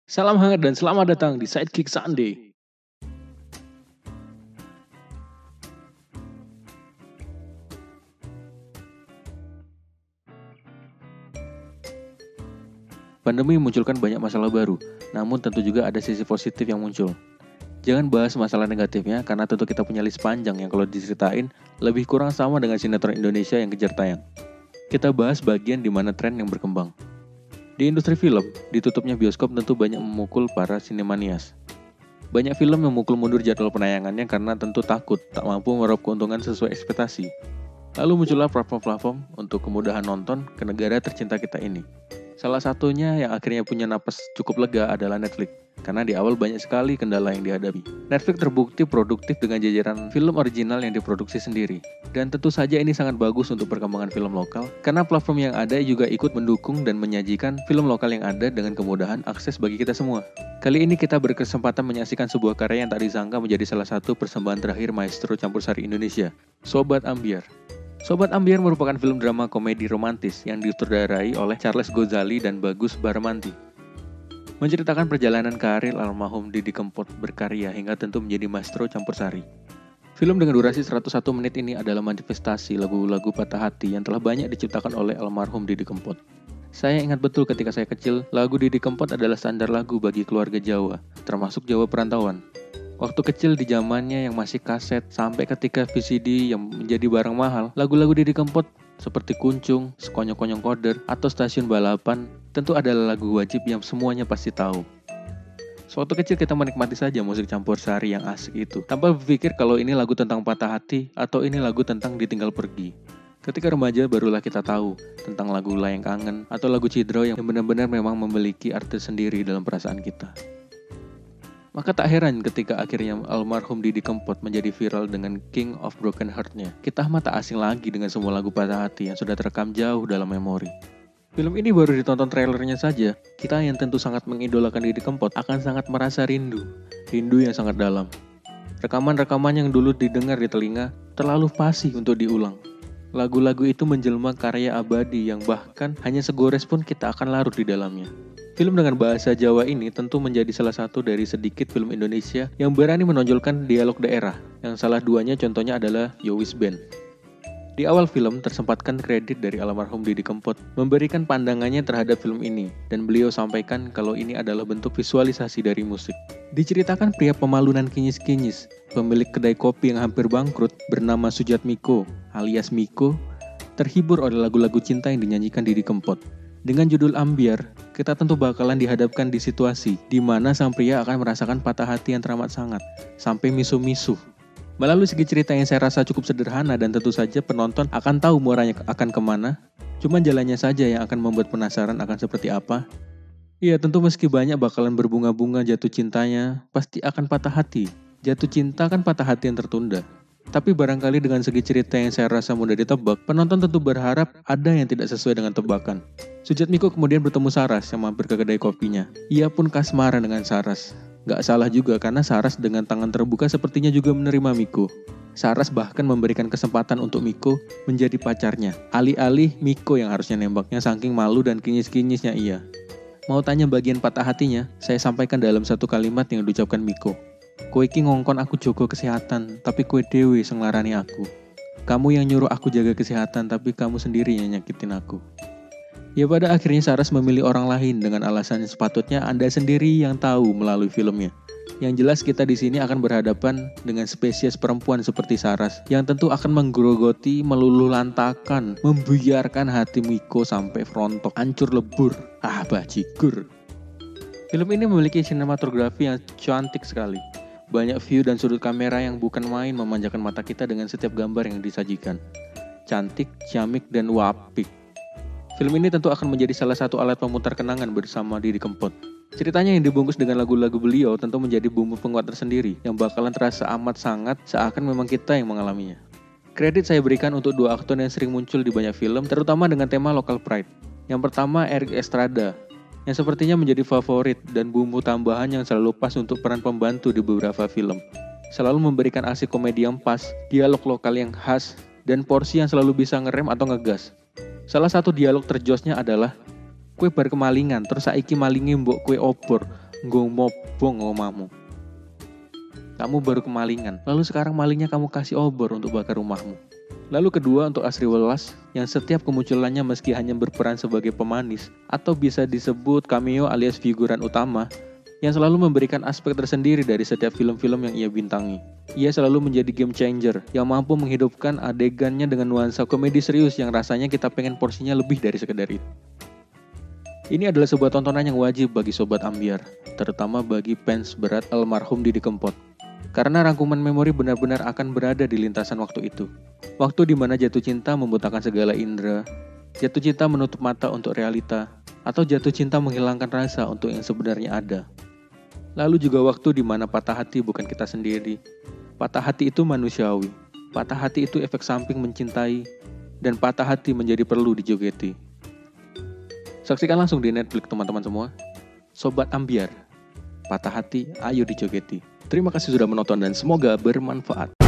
Salam hangat dan selamat datang di Sidekick Sunday. Pandemi memunculkan banyak masalah baru, namun tentu juga ada sisi positif yang muncul. Jangan bahas masalah negatifnya karena tentu kita punya list panjang yang kalau diceritain lebih kurang sama dengan sinetron Indonesia yang kejar tayang. Kita bahas bagian di mana tren yang berkembang. Di industri film, ditutupnya bioskop tentu banyak memukul para sinemanias. Banyak film memukul mundur jadwal penayangannya karena tentu takut tak mampu meraup keuntungan sesuai ekspektasi. Lalu muncullah platform-platform untuk kemudahan nonton ke negara tercinta kita ini. Salah satunya yang akhirnya punya napas cukup lega adalah Netflix, karena di awal banyak sekali kendala yang dihadapi. Netflix terbukti produktif dengan jajaran film original yang diproduksi sendiri. Dan tentu saja ini sangat bagus untuk perkembangan film lokal, karena platform yang ada juga ikut mendukung dan menyajikan film lokal yang ada dengan kemudahan akses bagi kita semua. Kali ini kita berkesempatan menyaksikan sebuah karya yang tak disangka menjadi salah satu persembahan terakhir maestro campursari Indonesia, Sobat Ambyar. Sobat Ambyar merupakan film drama komedi romantis yang disutradarai oleh Charles Gozali dan Bagus Baramanti. Menceritakan perjalanan karir almarhum Didi Kempot berkarya hingga tentu menjadi maestro campursari. Film dengan durasi 101 menit ini adalah manifestasi lagu-lagu patah hati yang telah banyak diciptakan oleh almarhum Didi Kempot. Saya ingat betul ketika saya kecil, lagu Didi Kempot adalah standar lagu bagi keluarga Jawa, termasuk Jawa perantauan. Waktu kecil di zamannya yang masih kaset, sampai ketika VCD yang menjadi barang mahal, lagu-lagu Didi Kempot seperti Kuncung, Sekonyong-konyong Koder, atau Stasiun Balapan tentu adalah lagu wajib yang semuanya pasti tahu. Sewaktu kecil kita menikmati saja musik campursari yang asik itu, tanpa berpikir kalau ini lagu tentang patah hati atau ini lagu tentang ditinggal pergi. Ketika remaja barulah kita tahu tentang lagu Layang Kangen atau lagu Cidro yang benar-benar memang memiliki arti sendiri dalam perasaan kita. Maka tak heran ketika akhirnya almarhum Didi Kempot menjadi viral dengan King of Broken Heart-nya. Kita tak asing lagi dengan semua lagu patah hati yang sudah terekam jauh dalam memori. Film ini baru ditonton trailernya saja, kita yang tentu sangat mengidolakan Didi Kempot akan sangat merasa rindu yang sangat dalam. Rekaman-rekaman yang dulu didengar di telinga terlalu fasih untuk diulang. Lagu-lagu itu menjelma karya abadi yang bahkan hanya segores pun kita akan larut di dalamnya. Film dengan bahasa Jawa ini tentu menjadi salah satu dari sedikit film Indonesia yang berani menonjolkan dialog daerah, yang salah duanya contohnya adalah Yowis Band. Di awal film tersempatkan kredit dari almarhum Didi Kempot memberikan pandangannya terhadap film ini, dan beliau sampaikan kalau ini adalah bentuk visualisasi dari musik. Diceritakan pria pemalunan kinyis-kinyis, pemilik kedai kopi yang hampir bangkrut bernama Sujatmiko alias Miko, terhibur oleh lagu-lagu cinta yang dinyanyikan Didi Kempot. Dengan judul Ambyar, kita tentu bakalan dihadapkan di situasi di mana sang pria akan merasakan patah hati yang teramat sangat, sampai misuh-misuh. Melalui segi cerita yang saya rasa cukup sederhana dan tentu saja penonton akan tahu muaranya akan kemana, cuma jalannya saja yang akan membuat penasaran akan seperti apa. Iya, tentu meski banyak bakalan berbunga-bunga jatuh cintanya, pasti akan patah hati. Jatuh cinta kan patah hati yang tertunda. Tapi barangkali dengan segi cerita yang saya rasa mudah ditebak, penonton tentu berharap ada yang tidak sesuai dengan tebakan. Sujatmiko kemudian bertemu Saras yang mampir ke kedai kopinya. Ia pun kasmaran dengan Saras. Gak salah juga karena Saras dengan tangan terbuka sepertinya juga menerima Miko. Saras bahkan memberikan kesempatan untuk Miko menjadi pacarnya. Alih-alih Miko yang harusnya nembaknya saking malu dan kinyis-kinyisnya ia. Mau tanya bagian patah hatinya, saya sampaikan dalam satu kalimat yang diucapkan Miko. Kowe iki ngongkon aku jaga kesehatan, tapi kowe dhewe sing nglarani aku. Kamu yang nyuruh aku jaga kesehatan, tapi kamu sendiri yang nyakitin aku. Ya pada akhirnya Saras memilih orang lain dengan alasan sepatutnya Anda sendiri yang tahu melalui filmnya. Yang jelas kita di sini akan berhadapan dengan spesies perempuan seperti Saras yang tentu akan menggerogoti, meluluh lantakan, membuyarkan hati Miko sampai frontok, hancur lebur. Bajigur. Film ini memiliki sinematografi yang cantik sekali. Banyak view dan sudut kamera yang bukan main memanjakan mata kita dengan setiap gambar yang disajikan. Cantik, ciamik, dan wapik. Film ini tentu akan menjadi salah satu alat pemutar kenangan bersama Didi Kempot. Ceritanya yang dibungkus dengan lagu-lagu beliau tentu menjadi bumbu penguat tersendiri yang bakalan terasa amat sangat seakan memang kita yang mengalaminya. Kredit saya berikan untuk dua aktor yang sering muncul di banyak film, terutama dengan tema local pride. Yang pertama Eric Estrada, yang sepertinya menjadi favorit dan bumbu tambahan yang selalu pas untuk peran pembantu di beberapa film. Selalu memberikan aksi komedi yang pas, dialog lokal yang khas, dan porsi yang selalu bisa ngerem atau ngegas. Salah satu dialog terjosnya adalah, "Kue bar kemalingan, terus saiki malinge mbok kue obor, ngomobong omamu. Kamu baru kemalingan, lalu sekarang malingnya kamu kasih obor untuk bakar rumahmu. Lalu kedua untuk Asri Welas, yang setiap kemunculannya meski hanya berperan sebagai pemanis, atau bisa disebut cameo alias figuran utama, yang selalu memberikan aspek tersendiri dari setiap film-film yang ia bintangi. Ia selalu menjadi game changer, yang mampu menghidupkan adegannya dengan nuansa komedi serius yang rasanya kita pengen porsinya lebih dari sekedar itu. Ini adalah sebuah tontonan yang wajib bagi Sobat Ambyar, terutama bagi fans berat almarhum Didi Kempot. Karena rangkuman memori benar-benar akan berada di lintasan waktu itu. Waktu di mana jatuh cinta membutakan segala indera, jatuh cinta menutup mata untuk realita, atau jatuh cinta menghilangkan rasa untuk yang sebenarnya ada. Lalu juga waktu di mana patah hati bukan kita sendiri. Patah hati itu manusiawi. Patah hati itu efek samping mencintai, dan patah hati menjadi perlu dijogeti. Saksikan langsung di Netflix teman-teman semua. Sobat Ambyar, patah hati ayo dijogeti. Terima kasih sudah menonton dan semoga bermanfaat.